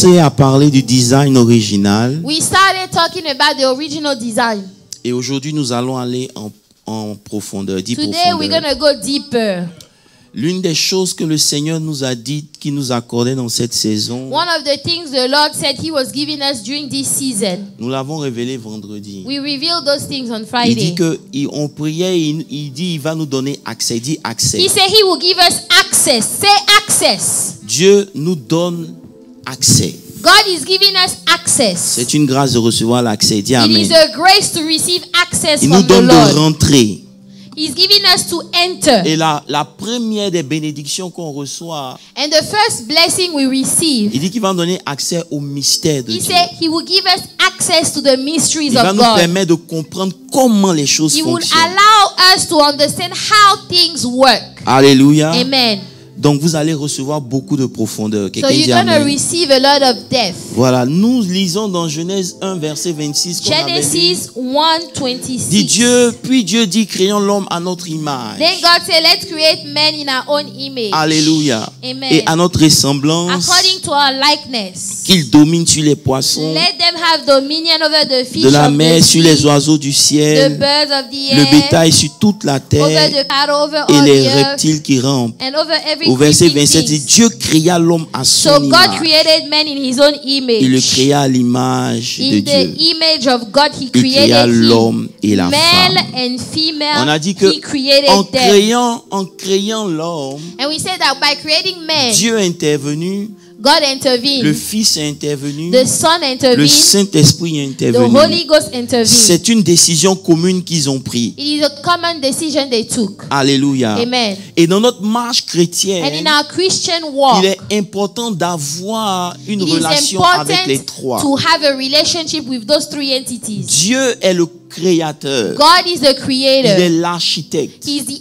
commencé à parler du design original. We started talking about the original design. Et aujourd'hui, nous allons aller en profondeur, Today we're going to go deeper. L'une des choses que le Seigneur nous a dit, qu'il nous accordait dans cette saison, One of the things the Lord said He was giving us during this season, nous l'avons révélé vendredi. we revealed those things on Il Friday. dit qu'on priait, il dit il va nous donner accès. Il dit accès. He said He will give us access. Say access. Dieu nous donne accès. God is giving us access. C'est une grâce de recevoir l'accès. Dis It amen. is a grace to receive access Il nous from the donne de Lord. rentrer. He's giving us to enter. Et la première des bénédictions qu'on reçoit, And the first blessing we receive, il dit qu'il va nous donner accès au mystère de He Dieu. said He will give us access to the mysteries Il va of nous God. permettre de comprendre comment les choses He will fonctionnent. allow us to understand how things work. Alléluia. Amen. Donc vous allez recevoir beaucoup de profondeur. So Quelqu'un you're dit going to amen. receive a lot of depth. Voilà, nous lisons dans Genèse 1 verset 26 qu'on avait lu. Genesis 1:26. Dit Dieu, puis Dieu dit créons l'homme à notre image. Then God said, let's create man in our own image. Alléluia. Amen. Et à notre ressemblance, According to our likeness. qu'il domine sur les poissons Let them have dominion over the fish de la of mer, the sur sea, les oiseaux du the ciel, birds of the le air, bétail sur toute la over terre the cattle, over et all les the earth, reptiles qui rampent. and over every Au verset creeping 27, dit thing. Dieu créa l'homme à son So God image. created man in His own Il le image. créa à l'image de In the Dieu. image of God, He Il créa created l'homme et him. la Male femme. and female, On a dit que He created en them. créant l'homme, And we said that by creating man, Dieu est intervenu, God le intervened. Fils est intervenu, The Son le intervened. Saint-Esprit est The intervenu. Holy Ghost intervened. C'est une décision commune qu'ils ont prise. It is a common decision they took. Alléluia. Amen. Et dans notre marche And in chrétienne, our Christian walk, il est important d'avoir une it is relation avec les trois. important to have a relationship with those three entities. Dieu est le créateur. God is the Il est creator. l'architecte. He is the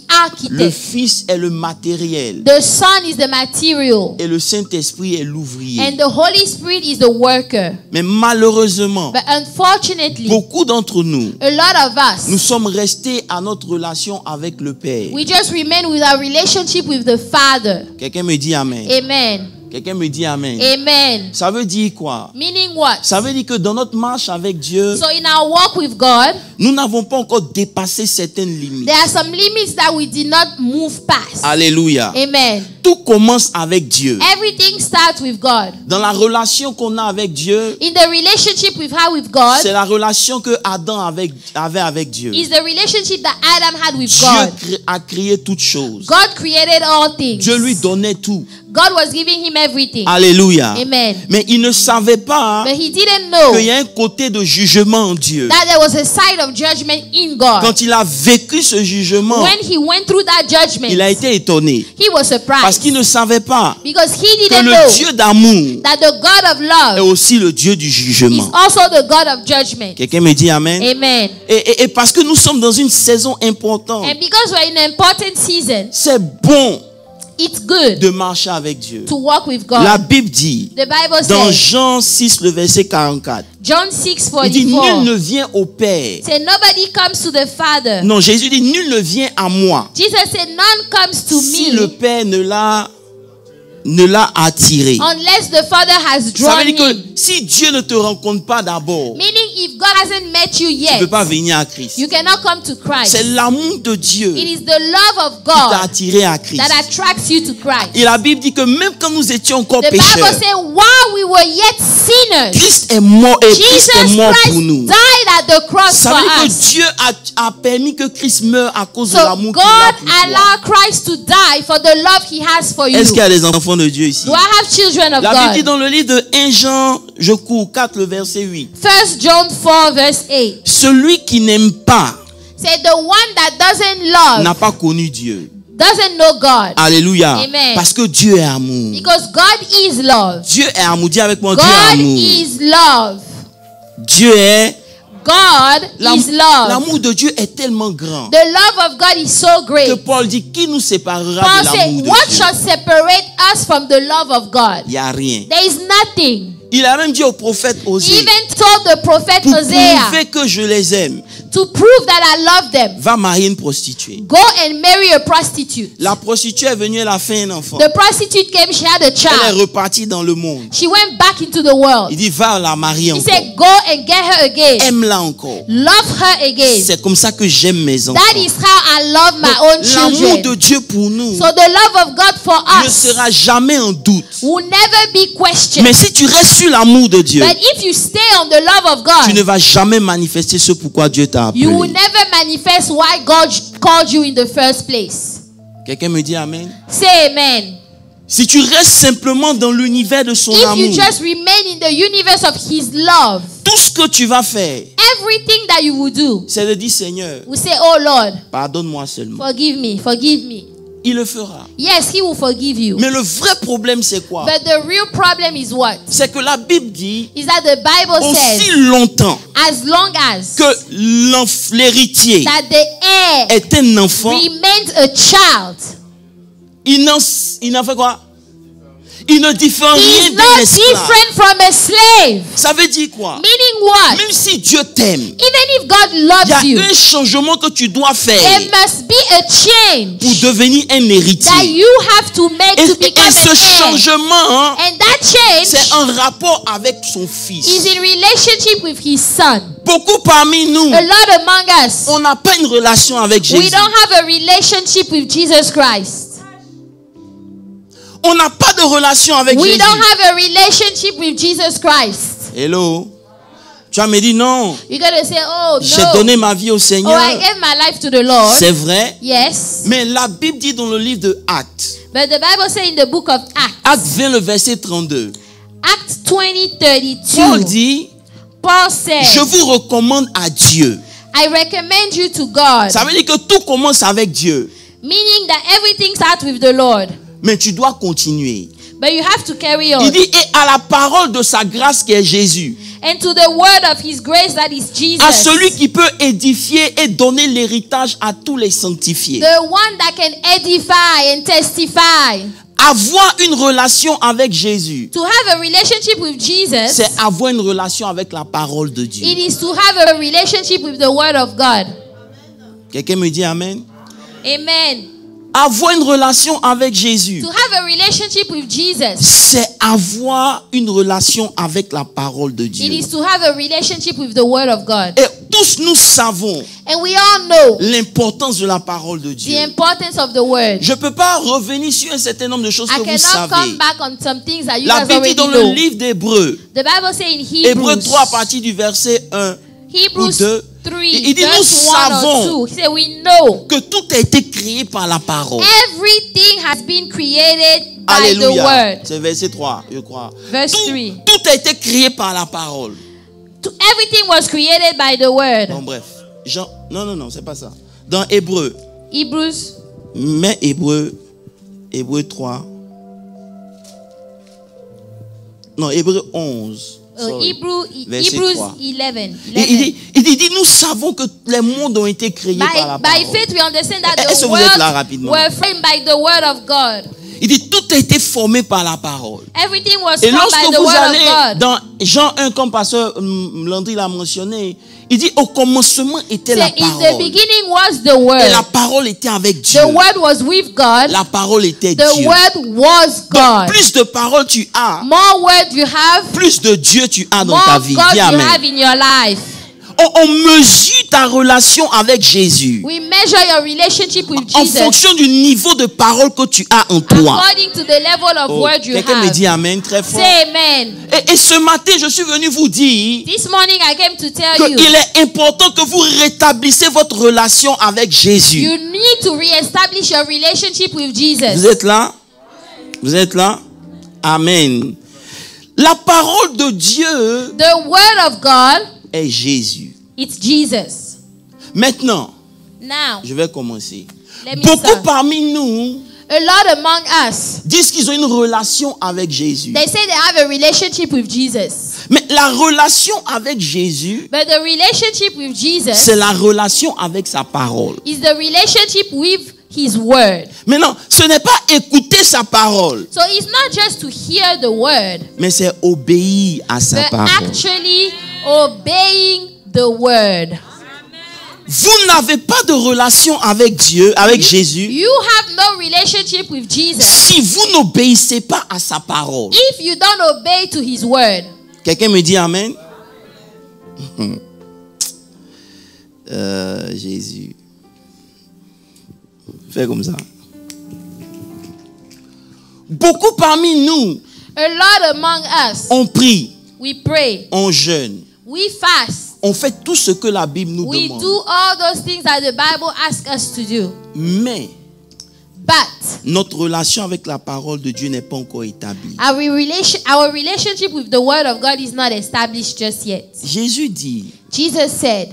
Le architect. Fils est le matériel. The Son is the material. Et le Saint-Esprit est l'ouvrier. And the Holy Spirit is the worker. Mais malheureusement, But unfortunately, beaucoup d'entre nous, a lot of nous us, sommes restés à notre relation avec le Père. we just remain with our relationship with the Father. Quelqu'un me dit Amen. Amen. Quelqu'un me dit Amen. Amen. Ça veut dire quoi? Meaning what? Ça veut dire que dans notre marche avec Dieu, So in our walk with God, nous n'avons pas encore dépassé certaines limites. there are some limits that we did not move past. Alléluia. Amen. Tout commence avec Dieu. Everything starts with God. Dans la relation qu'on a avec Dieu, In the relationship we've had with God, c'est la relation que Adam avait avec Dieu. is the relationship that Adam had with Dieu God. a créé toutes choses. God created all things. Dieu lui donnait tout. God was giving him everything. Alléluia. Amen. Mais il ne savait pas But he didn't know qu'il y a un côté de jugement en Dieu. that there was a side of judgment in God. Quand il a vécu ce jugement, When he went through that judgment, il a été étonné. he was Parce surprised qu'il ne savait pas because he que didn't le know Dieu d'amour that the God of est love aussi le Dieu du is jugement. also the God of judgment. Quelqu'un me dit Amen. Amen. Et parce que nous sommes dans une saison importante, And because we're in an important season, c'est bon it's good de marcher avec Dieu. to walk with God. La Bible dit, The Bible dans says, Jean 6, le verset 44, John il dit, nul 6:44, ne vient au Père. say nobody comes to the Father. Non, Jésus dit, nul ne vient à moi Jesus said none comes to si me le Père ne l'a attiré. unless the Father has Ça veut drawn dire que him. si Dieu ne te rencontre pas d'abord, Meaning if God hasn't met you tu ne yet, peux pas venir à Christ. you cannot come to Christ. C'est l'amour de Dieu It qui is the love of t'a God attiré à Christ. that attracts you to Christ. Et la Bible dit que même quand nous étions encore The Bible pécheurs, says while we were yet sinners, Christ est mort et Christ est Jesus mort Christ pour nous. died at the cross Ça for veut dire us. que Dieu a permis que Christ meure à cause de So l'amour God qu'il a pour toi. allowed Christ to die for the love he has for you. Est-ce qu'il y a des enfants de Dieu ici? Do I have children of La Bible dit God? dans le livre de 1 Jean, je cours 4, le verset 8. 1 John 4 verse 8. Celui qui n'aime pas Say the one that doesn't love n'a pas connu Dieu. doesn't know God. Alléluia. Amen. Parce que Dieu est amour. Because God is love. Dieu est amour. Dis avec moi, Dieu est God amour. is love. Dieu est God is love. L'amour de Dieu est tellement grand The love of God is so que great. Paul dit, qui nous séparera Paul de said, l'amour de what Dieu? shall separate us from the love of God? Il n'y a rien. There is nothing. Il a même dit au prophète He Osée, even told the prophet pour Hosea prouver que je les aime, to prove that I love them, va marier une prostituée. go and marry a prostitute. La prostituée est venue, elle a fait un enfant. The prostitute came, she had a Elle est child. repartie dans le monde. She went back into the world. Il dit, va la marier He encore. said, go and get her again. Aime-la encore. Love her again. C'est comme ça que j'aime mes enfants. That is how I love my own L'amour children. de Dieu pour nous So the love of God for ne us sera jamais en doute. will never be questioned. Mais si tu restes sur l'amour de Dieu, But if you stay on the love of tu ne God, vas jamais manifester ce pourquoi Dieu t'a you will appelé. never manifest why God called you in the first place. Quelqu'un me dit Amen. Say amen. Si tu restes simplement dans l'univers de son If you amour, just remain in the universe of His love, tout ce que tu vas faire, everything that you will do, c'est de dire Seigneur, will say, oh Lord, pardonne-moi seulement. forgive me, forgive me. Il le fera. Yes, He will forgive you. Mais le vrai problème, c'est quoi? But the real problem is what? C'est que la Bible dit, Is that the Bible aussi says, longtemps as long as que l'héritier that the heir est un enfant, remains a child, il n'en fait quoi? Il ne diffère he rien is d'un not esclave. different from a slave. Ça veut dire quoi? Meaning what? Même si Dieu t'aime, Even if God il y loves a you, un changement que tu dois faire there must be a change pour devenir un that héritier. you have to make to Et become ce an heir. changement, hein, And that c'est change un rapport avec son fils. is in relationship with His Son. Beaucoup parmi nous, A lot among us, on n'a pas une relation avec we Jésus. don't have a relationship with Jesus Christ. On n'a pas de relation avec We Jésus. don't have a relationship with Jesus Christ. Hello. Tu vas me dire non. You're going to say, oh J'ai no. donné ma vie au Oh, Seigneur. I gave my life to the Lord. C'est vrai. Yes. Mais la Bible dit dans le livre de Actes, But the Bible says in the book of Acts, Actes 20, le verset 32, Acts 20:32, Paul dit, Paul said, je vous recommande à Dieu. I recommend you to God. Ça veut dire que tout commence avec Dieu. Meaning that everything starts with the Lord. Mais tu dois continuer. But you have to carry on. Il dit, et à la parole de sa grâce qui est Jésus, And to the word of His grace that is Jesus. à celui qui peut édifier et donner l'héritage à tous les sanctifiés. The one that can edify and testify. Avoir une relation avec Jésus, To have a relationship with Jesus, c'est avoir une relation avec la parole de Dieu. it is to have a relationship with the word of God. Quelqu'un me dit Amen. Amen. Avoir une relation avec Jésus, To have a relationship with Jesus, c'est avoir une relation avec la parole de it Dieu. is to have a relationship with the word of God. Et tous nous savons And we all know l'importance de la parole de the Dieu. importance of the word. Je ne peux pas revenir sur un certain nombre de choses I que vous cannot savez. come back on some things that you La guys Bible dit already dans le know. livre d'Hébreux, The Bible says in Hébreux Hebrews, 3 à partir du verset 1, Hebrews ou deux. 3, Il dit, verse nous 1 savons or 2. He said, we know que tout a été créé par la parole. everything has been created by the Alléluia. word. C'est verset 3, je crois. Verse Tout, 3. tout a été créé par la parole. Everything was created by the word. Bon, bref. Non, c'est pas ça. Dans Hébreux, Hebrews, mais Hébreux 3. Non, Hébreux 11. Sorry. Verset Hebrews 3. 11. Il dit, nous savons que les mondes ont été créés par la By parole. faith, we understand that Est-ce que the vous êtes là worlds rapidement? were framed by the word of God. Il dit, tout a été formé par la parole. Everything was Et formed lorsque by the vous word allez of God. dans Jean 1, comme pasteur Landry l'a mentionné, il dit, au commencement était la Say, in the parole. beginning was the Et word. la parole était avec Dieu. The word was with God. La parole était The Dieu. word was Donc, God. plus de paroles tu as, More word you have, plus de Dieu tu as dans ta more vie. God Dis you Amen. have in your life. On mesure ta relation avec Jésus We measure your relationship with en Jesus fonction du niveau de parole que tu as en toi. according to the level of Oh, word you quelqu'un me have. dit Amen très fort. Say amen. Et ce matin, je suis venu vous dire This morning I came to tell you, qu'il est important que vous rétablissez votre relation avec Jésus. you need to reestablish your relationship with Jesus. Vous êtes là? Vous êtes là? Amen. La parole de Dieu The word of God, est Jésus. it's Jesus. Maintenant, Now, je vais commencer. let me Beaucoup start. parmi nous A lot among us, disent qu'ils ont une relation avec Jésus. they say they have a relationship with Jesus. Mais la relation avec Jésus, But the relationship with Jesus c'est la relation avec sa parole. is the relationship with His word. Maintenant, ce n'est pas écouter sa parole, So it's not just to hear the word, mais c'est obéir à sa but parole. actually obeying the word. vous n'avez pas de relation avec Dieu, avec Jésus, You have no relationship with Jesus si vous n'obéissez pas à sa parole. if you don't obey to his word. Quelqu'un me dit Amen? Jésus. Fais comme ça. Beaucoup parmi nous, A lot among us, on prie, we pray, on jeûne, we fast, on fait tout ce que la Bible nous we demande. do all those things that the Bible asks us to do. Mais But notre relation avec la parole de Dieu n'est pas encore établie. our relationship with the word of God is not established just yet. Jésus dit, Jesus said,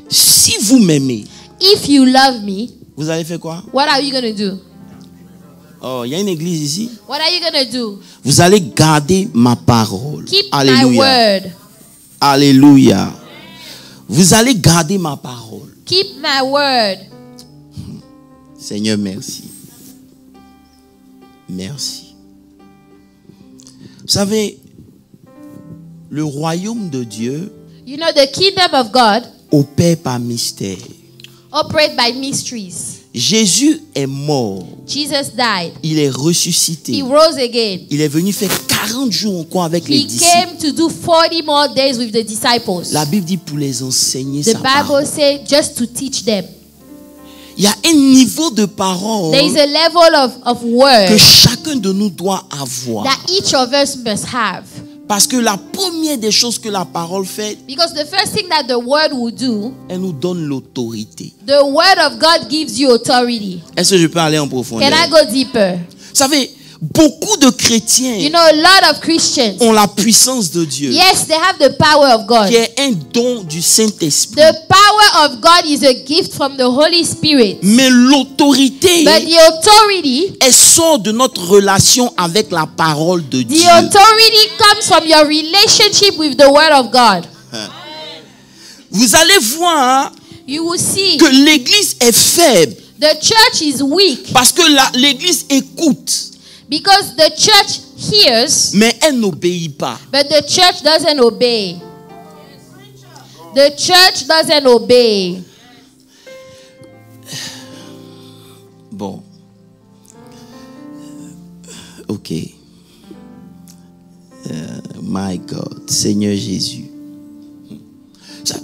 si vous m'aimez, if you love me, vous allez faire quoi? what are you going to do? Oh, il y a une église ici. What are you going to do? Vous allez garder ma parole. Keep my Alléluia. word. Alléluia. Vous allez garder ma parole. Keep my word. Seigneur, merci. Merci. Vous savez, le royaume de Dieu You know, the kingdom of God opère par mystère. operate by mysteries. Jésus est mort. Jesus died. Il est ressuscité. He rose again. Il est venu faire 40 jours encore avec les He disciples. came to do 40 more days with the disciples. La Bible dit pour les enseigner The sa parole. Bible says just to teach them. Il y a un niveau de parole There is a level of que word chacun de nous doit avoir. that each of us must have. Parce que la première des choses que la parole fait, Because the first thing that the word will do, elle nous donne l'autorité. the word of God gives you authority. Est-ce que je peux aller en profondeur? Can I go deeper? Vous savez, beaucoup de chrétiens You know, a lot of Christians, ont la puissance de Dieu, yes, they have the power of God. qui est un don du Saint-Esprit. The power of God is a gift from the Holy Spirit. Mais l'autorité, But the authority, elle sort de notre relation avec la parole de Dieu. the authority comes from your relationship with the word of God. Vous allez voir You will see que l'Église est faible the church is weak parce que l'Église écoute, because the church hears, mais elle n'obéit pas. but the church doesn't obey. The church doesn't obey. Bon. Ok. My God, Seigneur Jésus. Ça-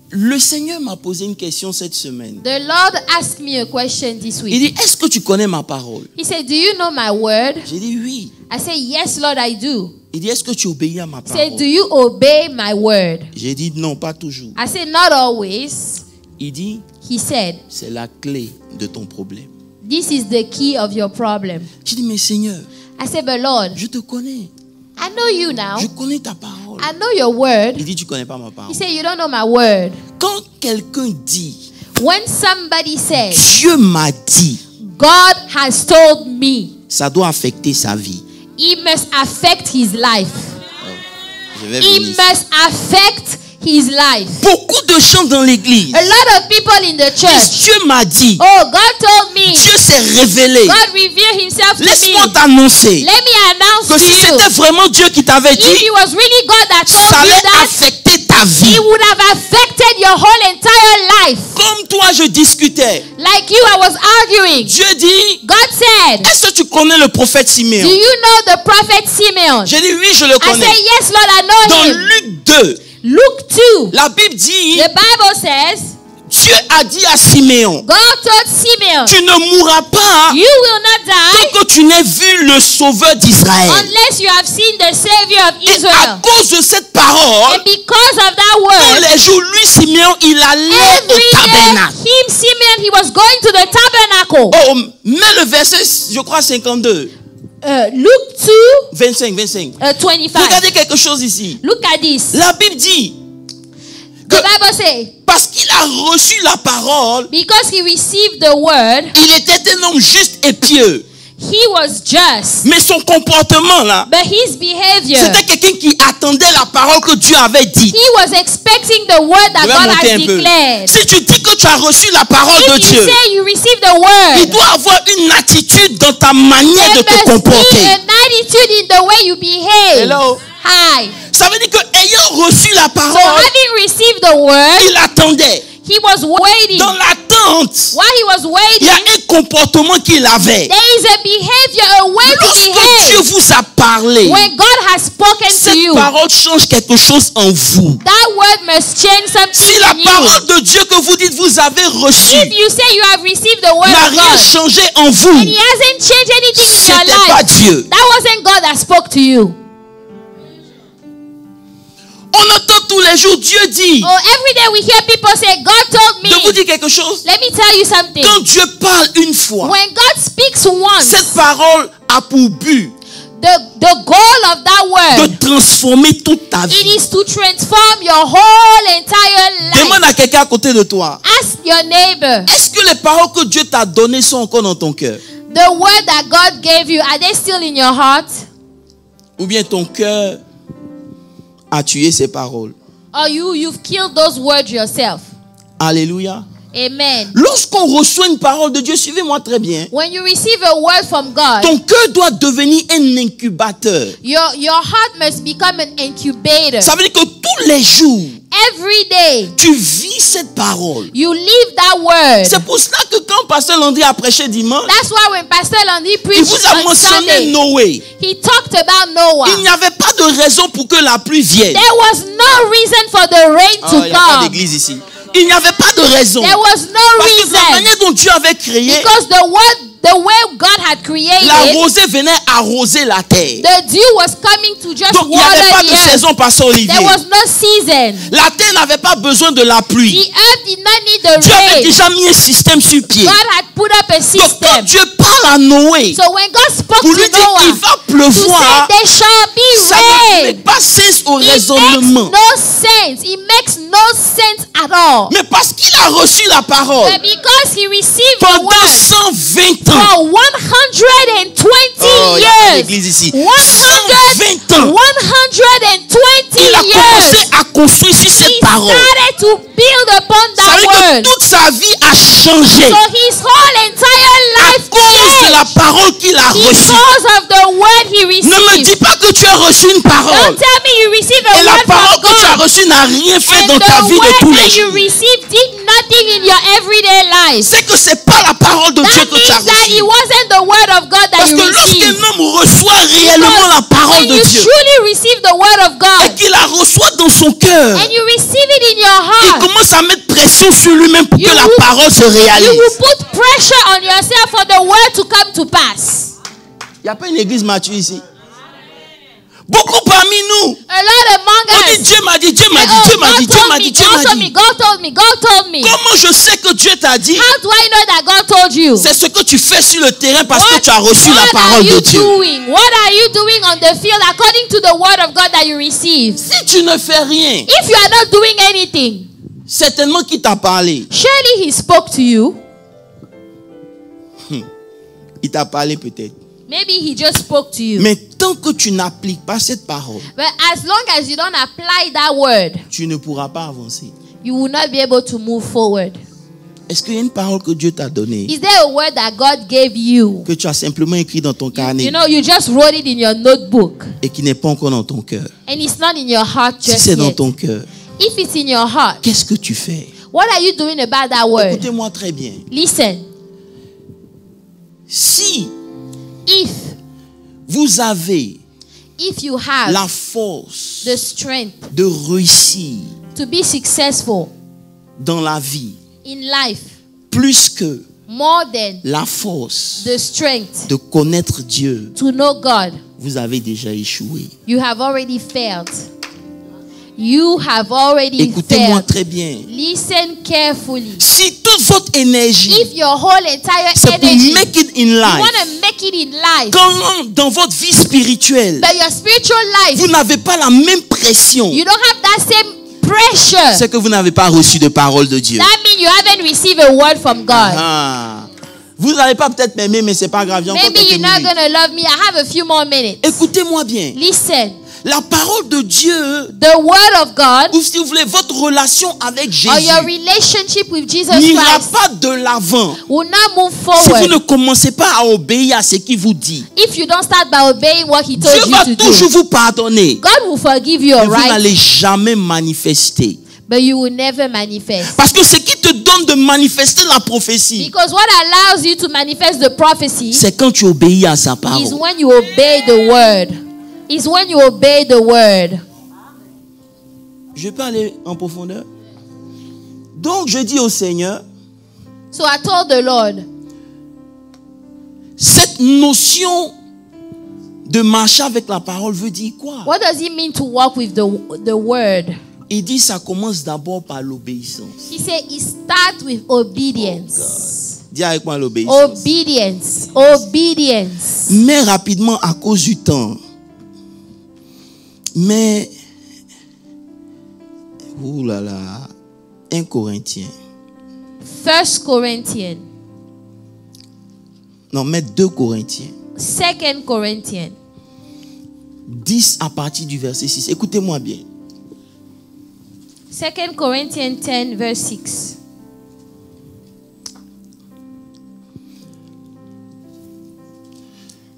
Le Seigneur m'a posé une question cette semaine. The Lord asked me a question this Il week. dit, est-ce que tu connais ma parole? He said, do you know my word? J'ai dit oui. I said, yes, Lord, I do. Il dit, est-ce que tu obéis à ma He said, do parole? you obey my word? J'ai dit non, pas toujours. I said, not always. Il dit, He said, c'est la clé de ton problème. this is the key of your problem. J'ai dit, mais Seigneur, I said, but Lord, je te connais. I know you now. Je connais ta parole. I know your word. Il dit, tu connais pas ma He parole. said, you don't know my word. Quand quelqu'un dit, When somebody says, Dieu m'a dit, God has told me, ça doit affecter sa vie. it must affect his life. Je vais It venir. must affect his life. Beaucoup de gens dans l'église A lot of people in the disent, church, Dieu m'a dit, oh, God told me, Dieu s'est révélé. God revealed himself to Laisse-moi me. t'annoncer Let me announce que to si you, c'était vraiment Dieu qui t'avait if dit, it was really God that ça told you allait that, affecter ta vie. it would have affected your whole entire life. Comme toi, je discutais. Like you, I was arguing. Dieu dit, God said, est-ce que tu connais le prophète do Siméon? you know the prophet Simeon? J'ai dit, oui, je le I connais. said, yes, Lord, I know Dans him. Luc 2, Luke 2, la Bible dit, the Bible says, Dieu a dit à Siméon, God told Simeon, tu ne mourras pas you will not die tant que tu n'aies vu le sauveur d'Israël. unless you have seen the Savior of Et à Israel. cause de cette parole, And because of that tous word, les jours, lui, Siméon, il allait every au tabernacle. day, him, Simeon, he was going to the tabernacle. Oh, mets le verset, je crois, 52. Luke 25, 25. 2, 25. Regardez quelque chose ici. Look at this. La Bible dit The Bible says, parce qu'il a reçu la parole, because he received the word, il était un homme juste et pieux. he was just. Mais son comportement là, But his behavior, c'était quelqu'un qui attendait la parole que Dieu avait dit. he was expecting the word that Je vais God monter has un peu. declared. Si tu dis que tu as reçu la parole de If you Dieu, say you received the il word, doit avoir une attitude dans ta manière de there te must be comporter. an attitude in the way you behave. Hello. Hi. Ça veut dire que ayant reçu la So parole, having received the word, il attendait. He was waiting. Dans l'attente, While he was il y a waiting, un comportement qu'il avait. there is a behavior, a way to Lorsque Dieu behave. vous a parlé, When God has spoken to cette you, parole change quelque chose en vous. that word must change Si something la in you. parole de Dieu que vous dites vous avez reçue If you say you have received the word n'a of rien God, changé en vous, and he hasn't changed anything in your c'était pas life, Dieu. that wasn't God that spoke to you. On entend tous les jours Dieu dit. Oh, every day we hear people say, God told Je vous me. dis quelque chose. Let me tell you something. Quand Dieu parle une fois, When God speaks once, cette parole a pour but the goal of that de word, transformer toute ta it vie. is to transform your whole entire Demande life. à quelqu'un à côté de toi. Ask your neighbor, Est-ce que les paroles que Dieu t'a données sont encore dans ton cœur? the word that God gave you, are they still in your heart? Ou bien ton cœur a tué ces paroles? Or you've killed those words yourself? Alléluia. Amen. Lorsqu'on reçoit une parole de Dieu, suivez-moi très bien, When you receive a word from God, ton cœur doit devenir un incubateur. your heart must become an incubator. Ça veut dire que tous les jours, Every day, tu vis cette parole. you live that word. C'est pour cela que quand Pasteur Landry a prêché dimanche, That's why when Pastor Landy il preached vous a on mentionné Sunday, Noé. he talked about Noah. Il n'y avait pas de raison pour que la pluie vienne. There was no reason for the rain Oh, to il n'y a pas come. d'église ici. Il n'y avait pas de raison. There was no Parce que de la reason. manière dont Dieu avait créé, Because the way God had created, la rosée venait arroser la terre. the dew was coming to just Donc il n'y avait pas water de the earth. saison, Pasteur Olivier. There was no season. La terre n'avait pas besoin de la The pluie. earth did not need the Dieu avait rain. déjà mis un système sur pied. God had put up a Donc quand system. Dieu parle à Noé So when God spoke pour to lui dire qu'il Noah va to say pleuvoir, there shall be ça ne fait rain, pas sens au it makes raisonnement. no sense. It makes no sense at all. Mais parce qu'il a reçu la parole But because he received the pendant word 120 ans. for 120 Oh, il y a pas years, d'église ici. 120 ans. Il a commencé years, à construire sur he cette parole. started to build upon Ça that veut dire word. que toute sa vie a changé So his whole entire à life cause de la changed parole qu'il a reçue. because of the word he Ne me received. dis pas que tu as reçu une parole Don't tell me you received a et la word parole from que tu as God reçue n'a rien fait and dans ta the vie de word tous les that you jours. received did nothing in your everyday life. C'est que c'est pas la parole de Dieu That que tu as means that it reçue. wasn't the word of God that Parce you que received. lorsqu'un homme reçoit réellement la parole When de you Dieu truly receive the word of et God qu'il la reçoit dans son cœur, and you receive it in your il heart, commence à mettre pression sur lui-même pour You que la will- parole se you réalise. will put pressure on yourself for the word to come to pass. Il n'y a pas une église mature ici. Beaucoup parmi nous, A lot among on dit us. Dieu m'a dit, Dieu m'a dit, Oh, Dieu m'a dit, God Dieu told m'a me, dit, Dieu God m'a told me, dit. God told me, God told me. Comment je sais que Dieu t'a dit? How do I know that God told you? C'est ce que tu fais sur le terrain parce que What, tu as reçu la what are parole de you Dieu. doing? What are you doing on the field according to the word of God that you received? Si tu ne fais rien, If you are not doing anything, certainement qui t'a parlé. surely he spoke to you. Il t'a parlé peut-être. Maybe he just spoke to you. Mais tant que tu n'appliques pas cette parole, But as long as you don't apply that word, tu ne pourras pas avancer. you will not be able to move forward. Est-ce qu'il y a une parole que Dieu t'a donnée Is there a word that God gave you? que tu as simplement écrit dans ton carnet You know, you just wrote it in your notebook et qui n'est pas encore dans ton cœur? and it's not in your heart Si just c'est dans yet. ton cœur, If it's in your heart, qu'est-ce que tu fais? what are you doing about that word? Écoutez-moi très bien. Listen, Si if vous you have la force the strength de réussir to be successful dans la vie, in life plus que more than la force the strength de connaître Dieu, to know God, vous avez déjà échoué. you have already failed. You have already Écoutez-moi failed. très bien. Listen carefully. Si toute votre énergie, If your whole entire c'est pour energy, make it in you life, want to make it in life, quand dans votre vie spirituelle, but your spiritual life, vous n'avez pas la même pression, you don't have that same pressure, c'est que vous n'avez pas reçu de parole de Dieu. that means you haven't received a word from God. Ah. Vous n'allez pas peut-être m'aimer, mais c'est pas grave. J'ai encore Maybe quelques you're not minutes. going to love me. I have a few more minutes. Écoutez-moi bien. Listen, La parole de Dieu, the word of God, ou si vous voulez, votre relation avec Jésus or your relationship with Jesus n'ira Christ, pas de l'avant will not move si vous forward ne commencez pas à obéir à ce qu'il vous dit. if you don't start by obeying what he told Dieu you va to toujours do. vous pardonner, God will forgive you, mais vous right? n'allez jamais manifester but you will never manifest. Parce que ce qui te donne de manifester la prophétie, Because what allows you to manifest the prophecy c'est quand tu obéis à sa is parole. when you obey the word. Is when you obey the word. Je peux aller en profondeur? Donc je dis au Seigneur, So I told the Lord, cette notion de marcher avec la parole veut dire quoi? what does it mean to walk with the word? Il dit ça commence d'abord par l'obéissance. He said it starts with obedience. Dis avec moi l'obéissance. Obedience. Obedience. Mais rapidement à cause du temps. Mais ouh là là, 1 Corinthiens. 1 Corinthians. Non, mais 2 Corinthiens. 2 Corinthians. 10 à partir du verset 6. Écoutez-moi bien. 2 Corinthians 10 verse 6.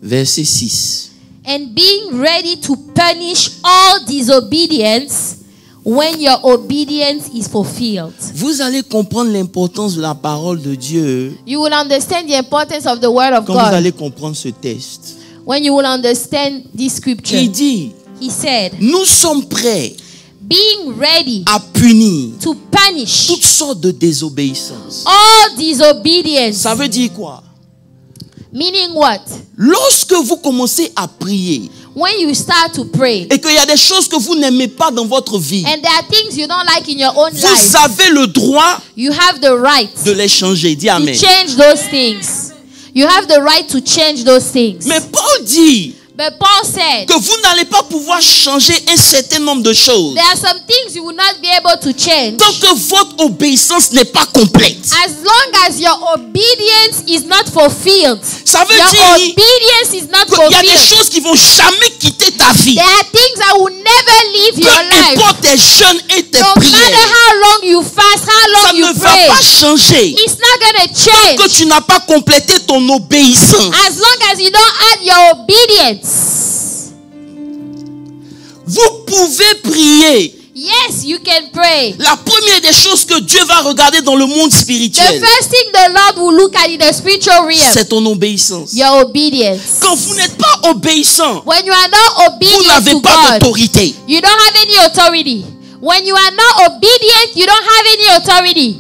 Verset 6. And being ready to punish all disobedience when your obedience is fulfilled. Vous allez comprendre l'importance de la parole de Dieu You will understand the importance of the word of quand vous God allez comprendre ce texte. when you will understand this scripture. Il dit, He said, nous sommes prêts being ready à punir to punish toutes sortes de désobéissances. all disobedience. Ça veut dire quoi? Meaning what? Lorsque vous commencez à prier When you start to pray et qu'il y a des choses que vous n'aimez pas dans votre vie, and there are things you don't like in your own life, vous avez le droit you have the right de les changer. Dis to amen. change those things. You have the right to change those things. Mais Paul dit But Paul said, que vous n'allez pas pouvoir changer un certain nombre de choses there are some things you will not be able to change tant que votre obéissance n'est pas complète. as long as your obedience is not fulfilled. Ça veut Your dire obedience is not qu'il y a des fulfilled. choses qui vont jamais quitter ta vie. There are things that will never leave Peu your life. importe tes jeûnes et tes No matter prières, how long you fast, how ça long you ne va pray, pas changer it's not going to que change tu n'as pas complété ton obéissance. as long as you don't add your obedience. Vous pouvez prier. Yes, you can pray. La première des choses que Dieu va regarder dans le monde The spirituel, first thing the Lord will look at in the spiritual realm, c'est ton obéissance. your obedience. Quand vous n'êtes pas obéissant, When you are not vous obedient n'avez to pas God, d'autorité. you don't have any authority. When you are not obedient, you don't have any authority.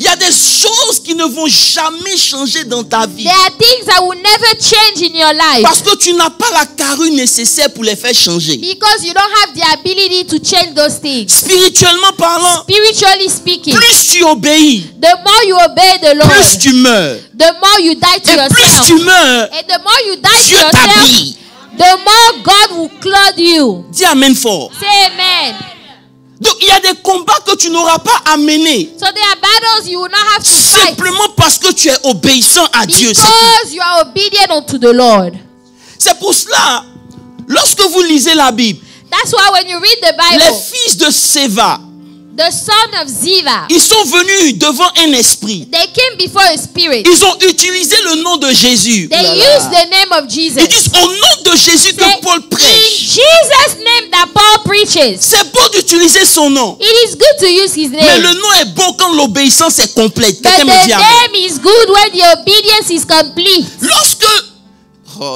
Il y a des choses qui ne vont jamais changer dans ta vie. There are things that will never change in your life Parce que tu n'as pas la carrure nécessaire pour les faire changer. because you don't have the ability to change those things. Spirituellement parlant, Spiritually speaking, plus tu obéis, the more you obey the plus Lord, tu meurs. the more you die to Et plus yourself. tu meurs, And the more you die to Dieu yourself, t'habille. the more God will clothe you. Dis amen fort. Say amen. Donc il y a des combats que tu n'auras pas à mener. So there are battles you will not have to fight Simplement parce que tu es obéissant à Dieu. C'est tout. because you are obedient unto the Lord. C'est pour cela, lorsque vous lisez la Bible, That's why when you read the les Bible, fils de Séva, the son of Ziva, ils sont venus devant un esprit. they came before a spirit. Ils ont utilisé le nom de Jésus. They Oulala. used the name of Jesus. Ils disent au nom de Jésus Say, que Paul in prêche. Jesus' name that Paul preaches. C'est bon d'utiliser son nom. It is good to use his Mais name. le nom est bon quand l'obéissance est complète. But Quelqu'un the me dit amen. name is good when the obedience is complete. Lorsque,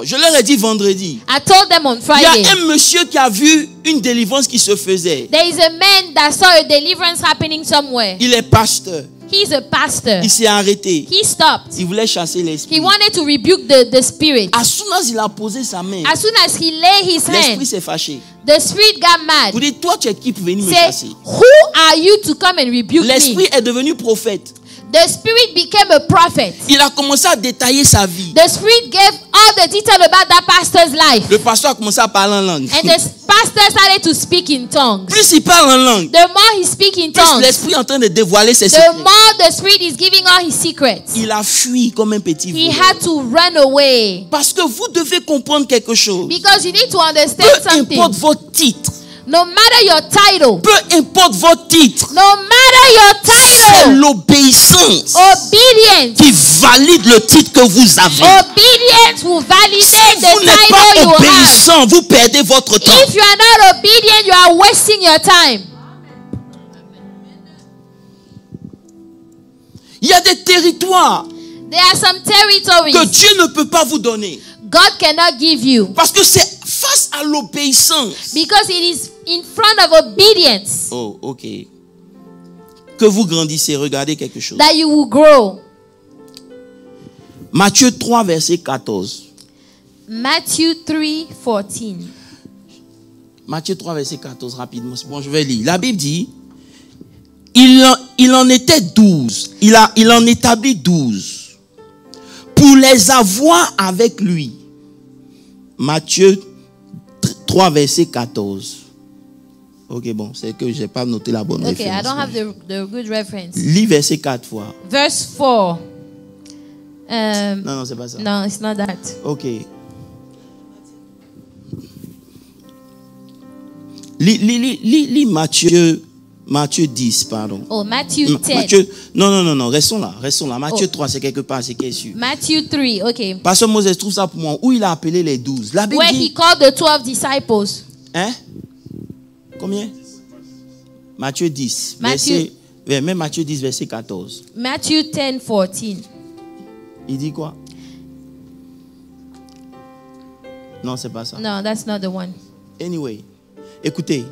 je leur ai dit vendredi, I told them on il y Friday. a un monsieur qui a vu une délivrance qui se faisait. There is a man that saw a deliverance happening somewhere. Il est pasteur. He's a pastor. Il s'est arrêté. He stopped. Il voulait chasser He l'esprit. wanted to rebuke the spirit. As soon as il a posé sa main, As soon as he lay his l'esprit hand, s'est fâché. the spirit got mad. Vous dites, toi tu es qui pour venir me Say, chasser? who are you to come and rebuke me? L'esprit est devenu prophète. The spirit became a prophet. Il a commencé à détailler sa vie. The spirit gave all the detail about that pastor's life. Le pasteur a commencé à parler en langue. And the pastor started to speak in tongues. Plus il parle en langue, The more he speaks in plus tongues, l'esprit est en train de dévoiler ses the secrets. more the spirit is giving all his secrets. Il a fui comme un petit He voleur. had to run away. Parce que vous devez comprendre quelque chose. Because you need to understand Peu something. importe votre titre, No matter your title, peu importe votre titre, no matter your c'est title, l'obéissance obedience. qui valide le titre que vous avez. Obedience will Si validate the vous n'êtes title pas you have. obéissant, vous perdez votre temps. If you are not obedient, you are wasting your time. Il y a des territoires There are some territories que Dieu ne peut pas vous donner. God cannot give you Parce que c'est face à l'obéissance. because it is in front of obedience Oh, ok. Que vous grandissez. Regardez quelque chose. that you will grow. Matthieu 3, verset 14. Matthew 3:14. Matthieu 3, verset 14, rapidement. Bon, je vais lire. La Bible dit, il en était 12. Il en établit 12. Pour les avoir avec lui. Matthieu 3, verset 14. Ok, bon, c'est que je n'ai pas noté la bonne Okay, I référence. don't have the good reference. Lis verset 4 fois. Verse 4. Non, c'est pas ça. No, it's not that. Ok. Lis Matthieu 10, pardon. Oh, Matthew 10. Matthieu, non, restons là. Matthieu 3, c'est quelque part, c'est qui est sûr. Matthew 3, okay. Pasteur Moses trouve ça pour moi, où il a appelé les 12. La Bible Where dit, he called the 12 disciples. hein? Combien? Matthieu 10, Matthieu- même Matthieu 10, verset 14. Matthew 10:14. Il dit quoi? Non, c'est pas ça. No, that's not the one. Anyway, écoutez.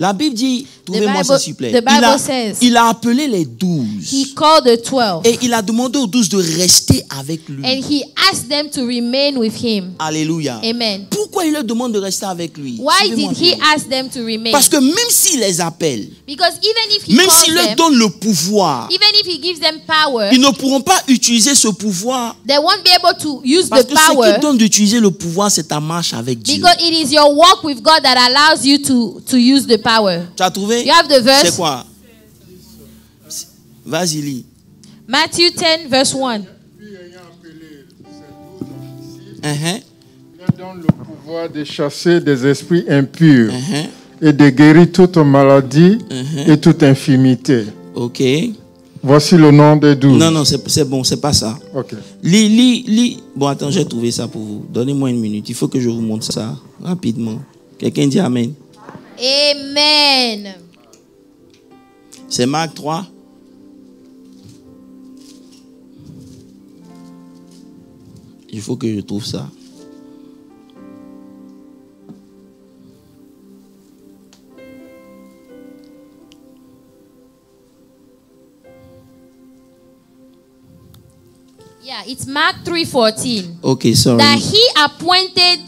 La Bible dit, trouvez-moi Bible- ça s'il vous plaît. the Bible says- Il a appelé les 12. He called the 12 Et il a demandé aux 12 de rester avec lui. and he asked them to remain with him. Alléluia. Amen. Pourquoi il leur demande de rester avec lui? Why Suivez-moi did he bien. ask them to remain? Parce que même s'il les appelle, Because even if he même calls s'il leur them, donne le pouvoir, even if he gives them power, ils ne pourront pas utiliser ce pouvoir. they won't be able to use Parce the que ce power qui donne d'utiliser le pouvoir, c'est ta marche avec Dieu. because it is your walk with God that allows you to use the power. Tu as trouvé? You have the verse? C'est quoi? Vas-y, lis. Matthew 10 verse 1. Puis ayant appelé ces 12 disciples, Uh-huh, il leur donne le pouvoir de chasser des esprits impurs uh-huh, et de guérir toute maladie uh-huh. et toute infirmité. Ok. Voici le nom des 12. Non, c'est bon, c'est pas ça. Ok. Lis. Bon, attends, j'ai trouvé ça pour vous. Donnez-moi une minute. Il faut que je vous montre ça rapidement. Quelqu'un dit Amen. Amen. C'est Marc 3. Il faut que je trouve ça. Yeah, it's Mark 3:14. Ok, sorry. That he appointed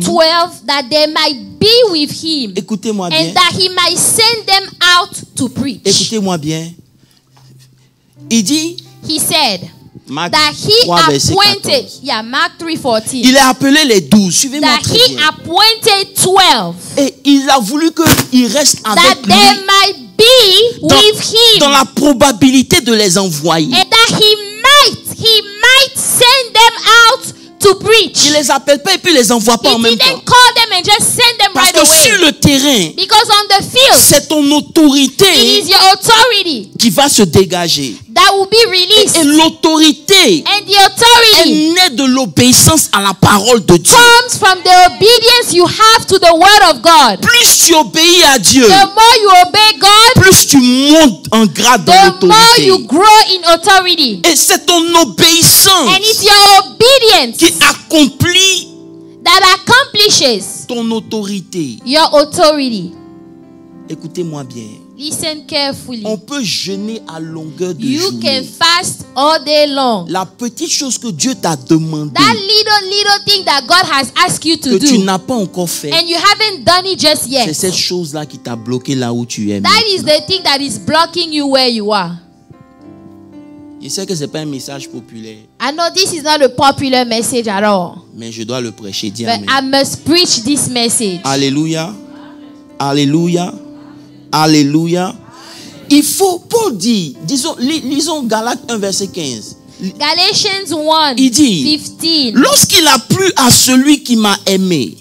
12 that they might be with him Écoutez-moi bien. and that he might send them out to preach. Écoutez-moi bien. Il dit, He said Marc that he 3, verset appointed, 14. yeah, Mark 3:14. Il a appelé les 12. Suivez-moi That très he bien. appointed 12 Et il a voulu qu'ils restent that avec they lui might be with him dans la probabilité de les envoyer. and that he might send them out to preach. Il les appelle pas et puis les envoie pas en He même temps. didn't call them and just send them Parce right que sur away. le terrain, Because on the field, c'est ton it autorité is your authority qui va se dégager. that will be released. Et l'autorité And the authority est née de l'obéissance à la parole de Dieu. comes from the obedience you have to the word of God. Plus tu obéis à Dieu, The more you obey God, plus tu montes en grade dans the more l'autorité. you grow in authority. Et c'est ton obéissance And it's your obedience qui accomplit that accomplishes ton autorité. your authority. Écoutez-moi bien. Listen carefully. On peut jeûner à longueur de You can journée. fast all day long. La petite chose que Dieu t'a demandé, That little thing that God has asked you que to tu do, n'as pas encore fait, and you haven't done it just c'est yet. cette chose-là qui t'a bloqué là où tu es. That is the thing that is blocking you where you are. Je sais que ce n'est pas un message populaire, I know this is not a popular message at all, mais je dois le prêcher. Dis but amen. I must preach this message. Alléluia. Alléluia. Alléluia. Il faut, Paul dit, lisons Galates 1, verset 15. Galatians 1, Il dit, 15. lorsqu'il a plu à celui qui m'a aimé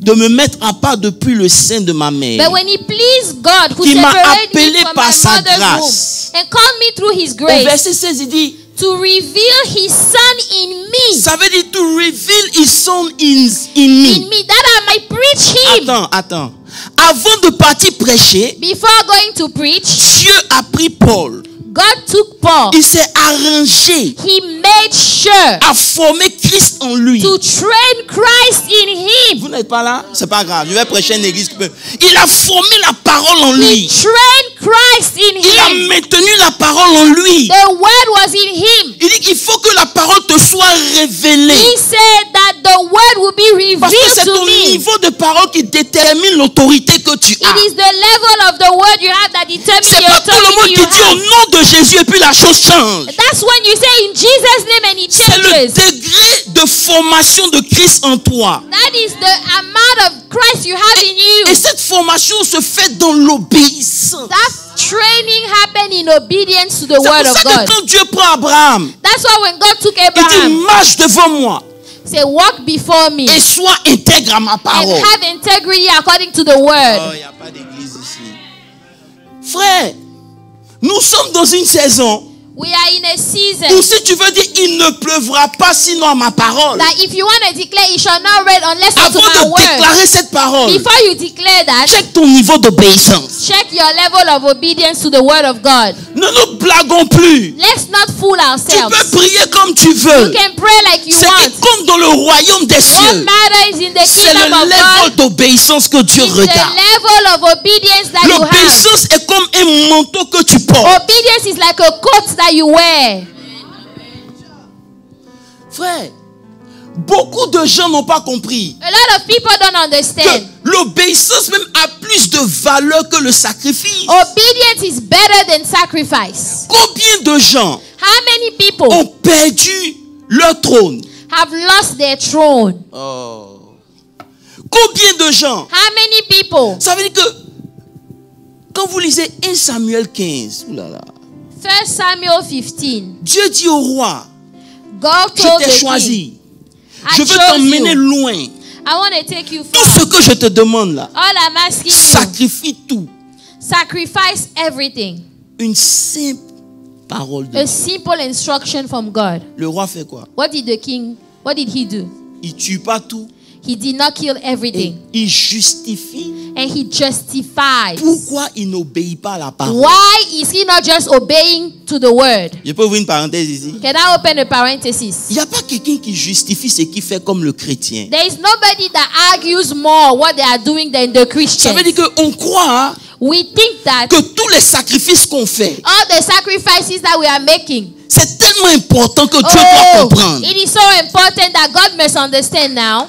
de me mettre à part depuis le sein de ma mère, But when he pleased God, who Qui m'a separated appelé me from par my sa mother's grâce. womb and called me through his au grace, verset 16, il dit, to reveal his son in me, ça veut dire to reveal his son in in me. me, that I might preach him. Attends. Avant de partir prêcher, Before going to preach, Dieu a pris Paul God took Paul. Il s'est arrangé He made sure à former Christ en lui. to train Christ in him. Vous n'êtes pas là? C'est pas grave. Je vais prêcher une église qui peut. Il a formé la parole en He lui. trained Christ in Il a him. maintenu la parole en lui. The word was in him. Il dit qu'il faut que la parole te soit révélée. He said that the word will be Parce que c'est revealed to ton me. niveau de parole qui détermine l'autorité que tu as. It is the level of the word you have that determines C'est the pas tout le monde authority qui you dit au have. nom de Jésus et puis la chose change. That's when you say in Jesus' name and it C'est le changes. degré de formation de Christ en toi. That is the amount of Christ you have in Et you. cette formation se fait dans l'obéissance. That training happened in obedience to the C'est word pour of ça God. que quand Dieu prend Abraham, That's why when God took il dit Abraham, marche devant moi say walk before me et sois intègre à ma and parole. have integrity according to the Oh, word. il n'y a pas d'église ici. Frère, nous sommes dans une saison We are in a où season si tu veux dire il ne pleuvra pas sinon à ma parole. that if you want to declare it shall not rain unless unto Avant my de word. déclarer cette parole, Before you declare that, check ton niveau d'obéissance. check your level of obedience to the word of God. Ne nous blaguons plus. Let's not fool Tu ourselves. peux prier comme tu veux. You can pray like you Ce qui want. compte dans le royaume des What cieux, matters in the c'est kingdom le of level God d'obéissance que Dieu is the regarde. level of obedience that you have. L'obéissance est comme un manteau que tu portes. Obedience is like a coat that you wear. Frère, beaucoup de gens n'ont pas compris A lot of people don't que understand. l'obéissance même a plus de valeur que le sacrifice. Obedience is better than sacrifice. Combien de gens How many people ont perdu leur trône? have lost their throne? Combien de gens? How many people? Ça veut dire que quand vous lisez 1 Samuel 15, oulala, 1 Samuel 15. Dieu dit au roi, God je told t'ai the king, choisi, I je veux chose t'emmener you. loin. I want to take you Tout far. ce que je te demande là, All I'm asking you, sacrifie tout. sacrifice everything. Une simple parole de A Dieu. simple instruction from God. Le roi fait quoi? What did he do? Il tue pas tout. He did not kill Et everything. il justifie And he justifies. pourquoi il n'obéit pas à la parole. Why is he not just obeying to the word? Je peux ouvrir une parenthèse ici. Can I open a parenthesis? Il n'y a pas quelqu'un qui justifie ce qu'il fait comme le chrétien. There is nobody that argues more what they are doing than the Ça Christians. veut dire qu'on croit hein, We think that que tous les sacrifices qu'on fait, all the sacrifices that we are making, c'est tellement important que Dieu doit comprendre. it is so important that God must understand now.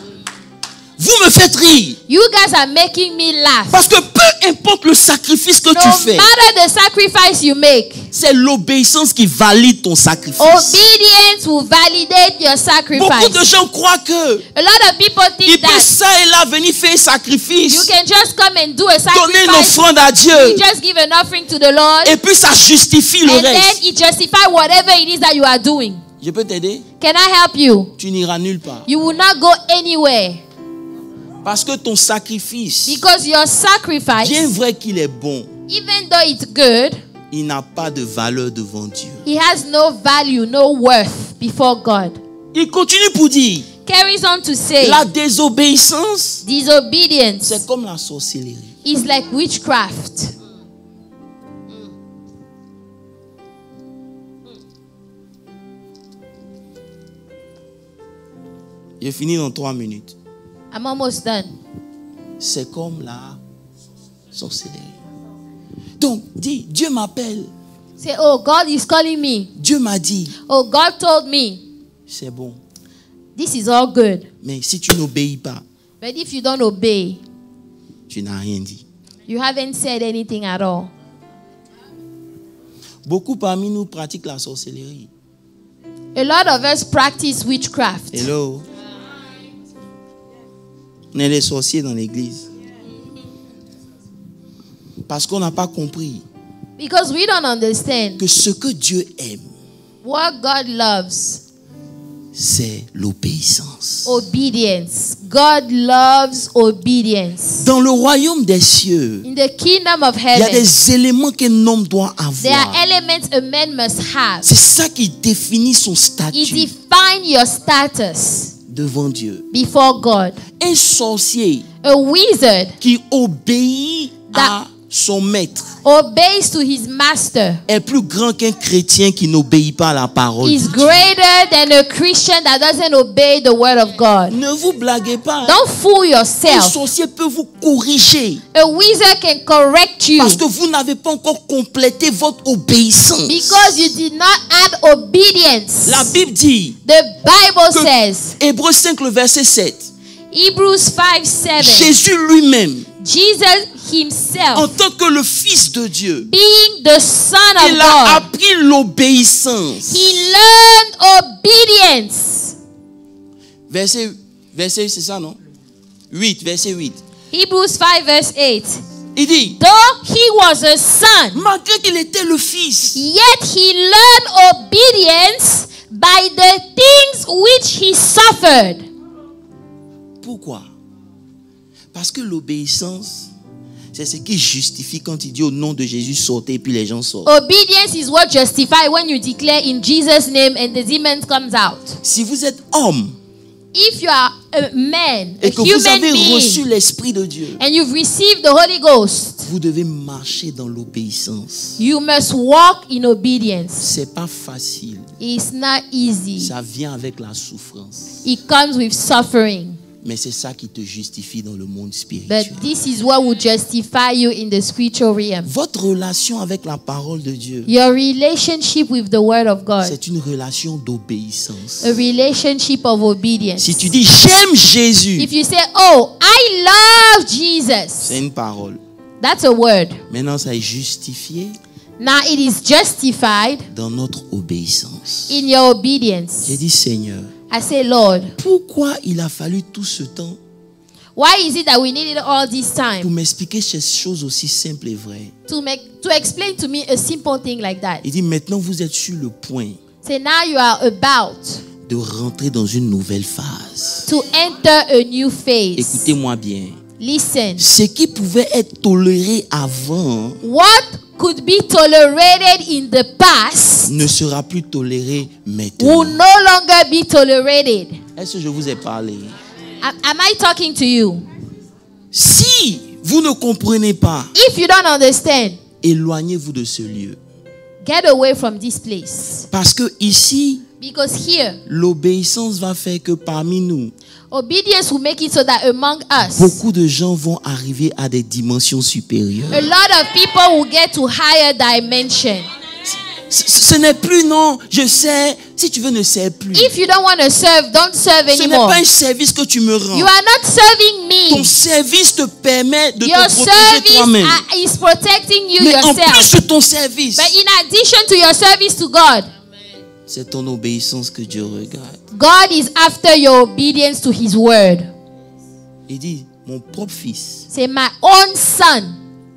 Vous me faites rire. You guys are making me laugh. Parce que peu importe le sacrifice que No tu fais, matter the sacrifice you make, c'est l'obéissance qui valide ton sacrifice. obedience will validate your Beaucoup sacrifice. de gens croient que A lot of people il think peut that ça et là venir faire un you sacrifice, can just come and do a donner une sacrifice, offrande à Dieu, you just give an offering to the Lord, et puis ça justifie le and then reste. it justify whatever it is that you are doing. Je peux t'aider? Can I help you? Tu n'iras nulle part. You will not go anywhere Parce que ton sacrifice, because your sacrifice, bien vrai qu'il est bon, even though it's good, il n'a pas de valeur devant Dieu. it has no value, no worth before God. Il continue pour dire, Carries on to say, la désobéissance, disobedience c'est comme la sorcellerie. is like witchcraft. Je finis dans 3 minutes. I'm almost done. C'est comme la sorcellerie. Donc, dis, Dieu m'appelle. Say, oh, God is calling me. Dieu m'a dit, Oh, God told me. c'est bon. This is all good. Mais si tu n'obéis pas, But if you don't obey, tu n'as rien dit. you haven't said anything at all. Beaucoup parmi nous pratiquent la sorcellerie. A lot of us practice witchcraft. Hello. On est les sorciers dans l'église. Parce qu'on n'a pas compris Because we don't understand que ce que Dieu aime, what God loves. c'est l'obéissance. Obedience. God loves obedience. Dans le royaume des cieux, In the kingdom of il y a heaven, des éléments qu'un homme doit there are avoir. elements a man must have. C'est ça qui définit son It statut defines your status devant Dieu. before God. Un sorcier A wizard qui obéit à son maître obeys to his master est plus grand qu'un chrétien qui n'obéit pas à la parole. is de Dieu. greater than a Christian that doesn't obey the word of God. Ne vous blaguez pas. Don't fool Un yourself. sorcier peut vous corriger A wizard can correct you parce que vous n'avez pas encore complété votre obéissance. because you did not add obedience. La Bible dit, The Bible que- says, Hébreux 5, le verset 7, Hebrews 5:7, Jésus lui-même, Jesus en himself, tant que le Fils de Dieu, being the Son of il a God, appris l'obéissance. he learned obedience. Verset, c'est ça, non? 8, verset 8. Hebrews 5 verse 8. Il dit, Though he was a son, malgré qu'il était le Fils, yet he learned obedience by the things which he suffered. pourquoi? Parce que l'obéissance, c'est ce qui justifie quand il dit au nom de Jésus sortez et puis les gens sortent. Obedience is what justifies when you declare in Jesus' name and the demons comes out. Si vous êtes homme If you are a man, a et que vous human avez reçu being, l'Esprit de Dieu, and you've received the Holy Ghost, vous devez marcher dans l'obéissance. you must walk in obedience. C'est pas facile. It's not easy. Ça vient avec la souffrance. It comes with suffering. Mais c'est ça qui te justifie dans le monde But spirituel. this is what will justify you in the spiritual realm. Votre relation avec la parole de Dieu, Your relationship with the Word of God, c'est une relation d'obéissance. a relationship of obedience. Si tu dis j'aime Jésus, If you say, oh, I love Jesus, c'est une parole. that's a word. Maintenant, ça est justifié Now it is justified dans notre obéissance. in your obedience. J'ai dit Seigneur, I say, Lord, pourquoi il a fallu tout ce temps why is it that we needed all this pour time m'expliquer ces choses aussi simples et vraies? to explain to me a simple thing like that? Il dit maintenant vous êtes sur le point Say, now you are about de rentrer dans une nouvelle phase. to enter a new phase. Écoutez-moi bien. Listen. Ce qui pouvait être toléré avant What could be tolerated in the past ne sera plus toléré will maintenant. no longer be tolerated. Est-ce que je vous ai parlé? Am I talking to you? Si vous ne comprenez pas, If you don't understand, éloignez-vous de ce lieu. get away from this place. Parce que ici, Because here, l'obéissance va faire que parmi nous, obedience will make it so that among us, beaucoup de gens vont arriver à des dimensions supérieures. a lot of people will get to higher dimension. Ce n'est plus non, je sais, si tu veux ne sais plus. If you don't want to serve, don't serve Ce n'est anymore. pas un service que tu me rends. You are not serving Ton me. service te permet de Your te protéger toi-même. service is protecting you Mais en plus yourself. de ton service, But in addition to your service to God, c'est ton obéissance que Dieu regarde. God is after your obedience to His word. Il dit, mon propre fils, Say, my own son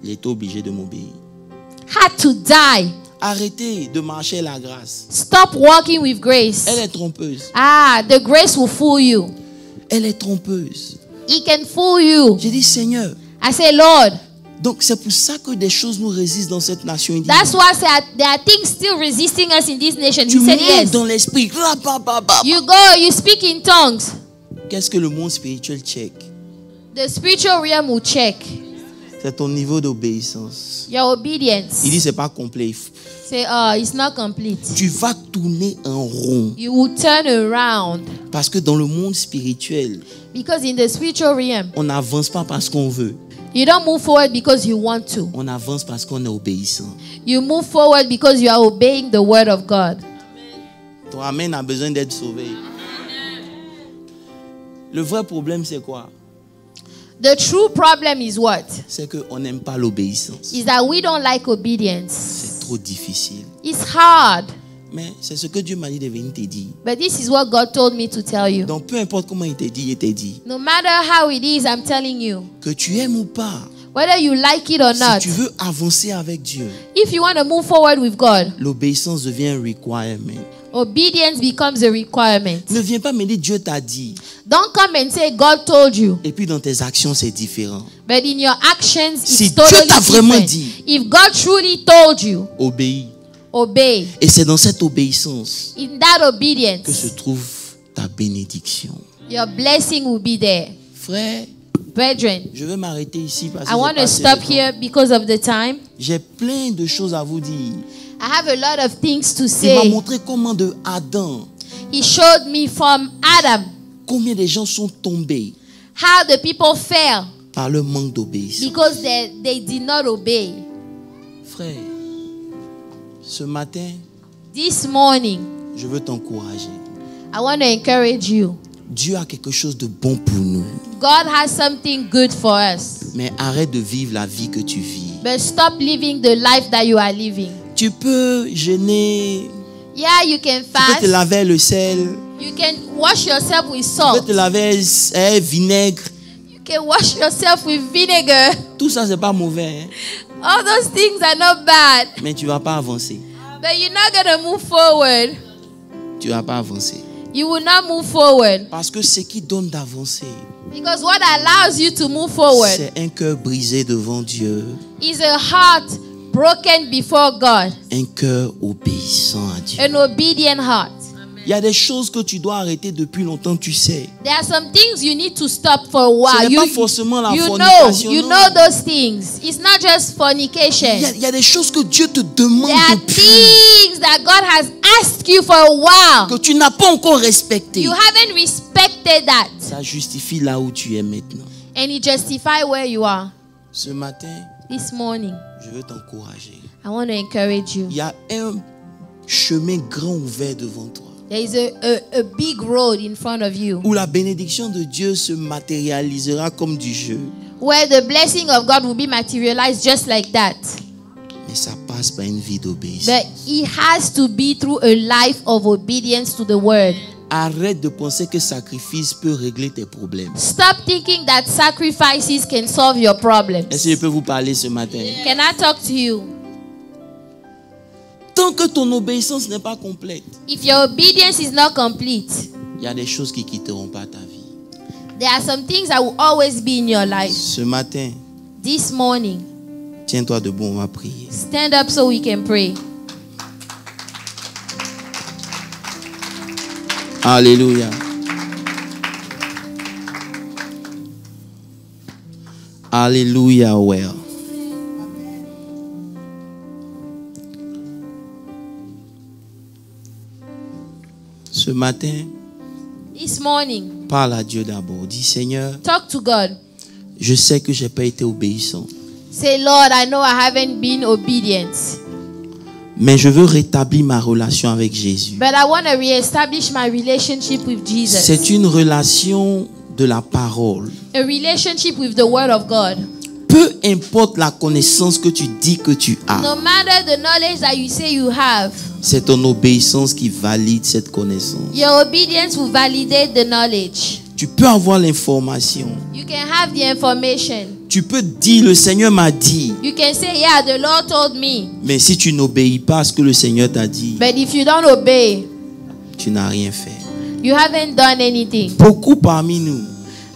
il était obligé de m'obéir. had to die. Arrêtez de marcher la grâce. Stop walking with grace. Elle est trompeuse. Ah, the grace will fool you. Elle est trompeuse. It can fool you. J'ai dit, Seigneur, I say, Lord, donc c'est pour ça que des choses nous résistent dans cette nation. Il dit, that's why I say there are things still resisting us in this nation. tu He said montes yes. dans l'esprit. You go, you speak in tongues. Qu'est-ce que le monde spirituel check? The spiritual realm will check C'est ton niveau d'obéissance. your obedience. Il dit, c'est pas complet. Say, oh, it's not complete. Tu vas tourner en rond. You will turn around. Parce que dans le monde spirituel, Because in the spiritual realm, on n'avance pas parce qu'on veut. you don't move forward because you want to. On avance parce qu'on est obéissant. You move forward because you are obeying the word of God. Ton amen a besoin d'être sauvé. Le vrai problème, c'est quoi? The true problem is what? C'est qu'on n'aime pas l'obéissance. Is that we don't like obedience. C'est trop difficile. It's hard. Mais c'est ce que Dieu m'a dit de venir te dire. But this is what God told me to tell you. Donc peu importe comment il t'a dit, il t'a dit. No matter how it is, I'm telling you. Que tu aimes ou pas, Whether you like it or si not, tu veux avancer avec Dieu, if you want to move forward with God, l'obéissance devient un requirement. obedience becomes a requirement. Ne viens pas me dire Dieu t'a dit. Don't come and say God told you, Et puis dans tes actions, c'est différent. but in your actions, Si it's Dieu totally t'a vraiment different. dit, If God truly told you, obéis. obey. Et c'est dans cette obéissance In that que obedience, se trouve ta bénédiction. your blessing will be there. Frère, Brethren, Je vais m'arrêter ici parce que I want to stop here because of the time. j'ai plein de choses à vous dire. I have a lot of things to Il m'a say. montré comment de Adam, He showed me from Adam combien de gens sont tombés how the people fell par le manque d'obéissance. because they did not obey. Frère, ce matin, This morning, je veux t'encourager. I want to encourage you. Dieu a quelque chose de bon pour nous. God has something good for us. Mais arrête de vivre la vie que tu vis. But stop living the life that you are living. Tu peux jeûner, Yeah, you can tu peux te fast. laver le sel, You can wash yourself with tu peux salt. te laver vinaigre. You can wash yourself with vinegar. Tout ça, c'est pas mauvais, hein? All those things are not bad. Mais tu vas pas avancer. But you're not going to move forward. Tu vas pas avancer. You will not move forward. Parce que ce qui donne d'avancer, Because what allows you to move forward c'est un cœur brisé devant Dieu, is a heart broken before God. un cœur obéissant à Dieu. An obedient heart. Il y a des choses que tu dois arrêter depuis longtemps, tu sais. There are some things you need to stop for a Ce while. n'est pas forcément la you fornication. non. know those things. It's not just fornication. Il y a des choses que Dieu te demande There are depuis, things that God has asked you for a while. que tu n'as pas encore respecté. You haven't respected that. Ça justifie là où tu es maintenant. And it justifies where you are. Ce matin, This morning, je veux t'encourager. I want to encourage you. Il y a un chemin grand ouvert devant toi, There is a big road in front of you où la bénédiction de Dieu se matérialisera comme du jeu. where the blessing of God will be materialized just like that. Mais ça passe par une vie d'obéissance. But it has to be through a life of obedience to the word. Arrête de penser que sacrifice peut régler tes problèmes. Stop thinking that sacrifices can solve your problems. Est-ce que je peux vous parler ce matin? Can I talk to you? Tant que ton obéissance n'est pas complète, If your obedience is not complete, il y a des choses qui quitteront pas ta vie. there are some things that will always be in your life. Ce matin, This morning, tiens-toi debout, on va prier. stand up so we can pray. Alléluia. Alléluia, well. Ce matin, This morning, parle à Dieu d'abord. Dis, Seigneur, talk to God. je sais que j'ai pas été obéissant, Say, Lord, I know I haven't been obedient, mais je veux rétablir ma relation avec Jésus. but I want to reestablish my relationship with Jesus. C'est une relation de la parole. A relationship with the Word of God. Peu importe la connaissance que tu dis que tu as, No matter the knowledge that you say you have, c'est ton obéissance qui valide cette connaissance. your obedience will validate the knowledge. Tu peux avoir l'information. You can have the information. Tu peux dire, le Seigneur m'a dit. You can say, yeah, the Lord told me. Mais si tu n'obéis pas à ce que le Seigneur t'a dit, But if you don't obey, tu n'as rien fait. you haven't done anything. Beaucoup parmi nous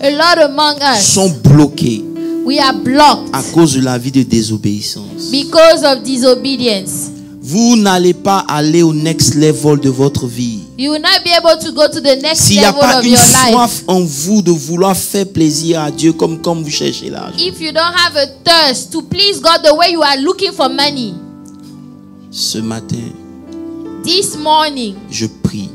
A lot among us, sont bloqués we are blocked à cause de la vie de désobéissance. because of disobedience. Vous n'allez pas aller au next level de votre vie You will not be able to go to the next s'il n'y a level pas of une your life soif en vous de vouloir faire plaisir à Dieu comme vous cherchez l'argent. if you don't have a thirst to please God the way you are looking for money. Ce matin, This morning, je prie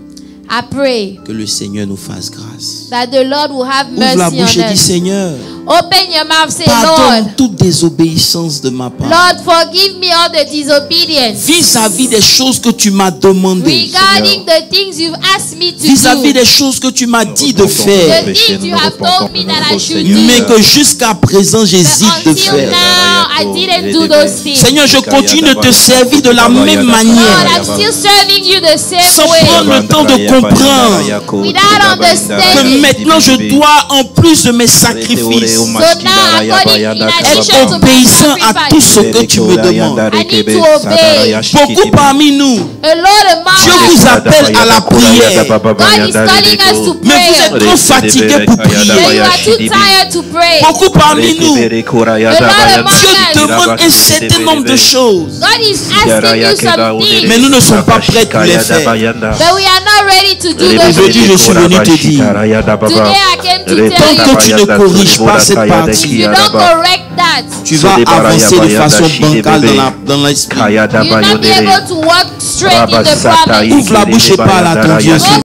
I pray que le Seigneur nous fasse grâce. that the Lord will have Ouvre la mercy bouche et on dis, us. Seigneur, Open your mouth, say, pardonne Lord, toute désobéissance de ma part. Lord, forgive me all the disobedience Vis-à-vis des choses que tu m'as demandées. regarding the things you've asked me to Vis-à-vis do, des choses que tu m'as dit de faire. the things you have told me that I should Mais do. que jusqu'à présent j'hésite But de until faire. now, I didn't do those things. Seigneur, je continue de te servir de la même Lord, manière. I'm still serving you the same Sans way. prendre le temps de comprendre Without understanding. que maintenant je dois, en plus de mes sacrifices, So now, in addition être to my obéissant à tout sacrifice, ce que tu me demandes. I need to obey. Beaucoup parmi nous, A lot among Dieu us, vous appelle à la prière. God is calling us to Mais vous prayer. êtes trop fatigués pour But you prier. are too tired to pray. Beaucoup parmi nous, A lot among Dieu demande un certain nombre de choses. God is asking you some things. Mais nous ne sommes pas prêts pour les faire. But we are not ready to do those Aujourd'hui, je things. suis venu te dire, Today I came to tell tant que tu you, ne corriges pas cette if partie, you don't correct that, tu vas avancer de façon bancale dans l'esprit. you will not be able to walk straight in the promise. Ouvre la bouche et parle à ton Dieu.